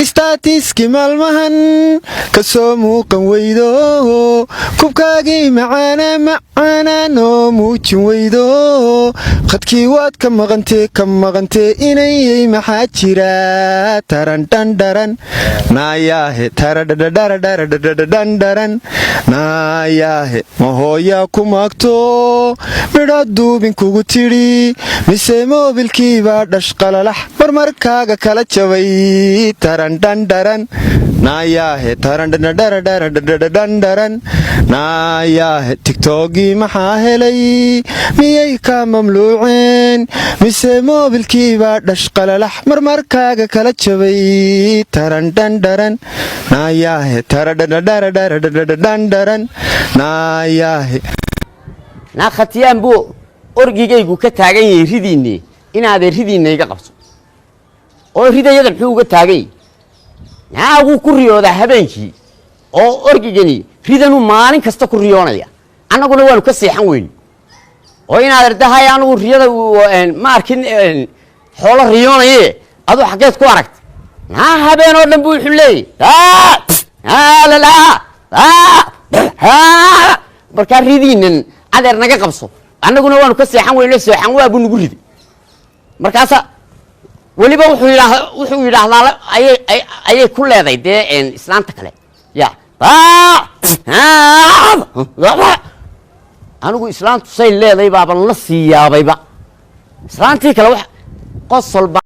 istaatiiski maalmahan ka soo muuqan weydo kubkaagii macaana noo muujin weydo khadkii waad ka maqantee inayay maxaa jira tarandhandharan naayaahe taradhadhadharadharadhadhandharan naayaahe mahooyaa ku maagto midho duubin kugu tidhi mise moobilkiibaa dhashqalalax marmarkaaga kala jabay tarandhandharan naayaahe tarandhadhadharadharadharadhandharan naayaahe tigtogii maxaa helay miyay ka mamluuceen mise moobilkiibaa dhashqalalax marmarkaaga kala jabay tarandhandharan naayaahe taradhadhadharadharadharadhandharan naayaahe naakhatiyaan buu orgigaygu ka taagan yahay ridiinne inaadee ridiinna iga qabso oo ridayada muxuu uga taagay naaguu ku riyoodaa habeenkii oo orgigani ridanuu maalin kasta ku riyoonaya annaguna waanu ka seexan weyn oo inaad ardahay anugu riyada ma arkin xoolo riyoonaye aduu xaggeed ku aragta naa habeen oo dhan buu wuxuu leeyay markaa ridiinan adeer naga qabso annaguna waanu ka seexan weyno seexan waa buu nagu riday markaasa weliba wuxuu yidhaahdaa ayay ku leeday dee islaanta kale ya anigu islaantu say leeday baaban la sii yaabayba islaantii kale qosolba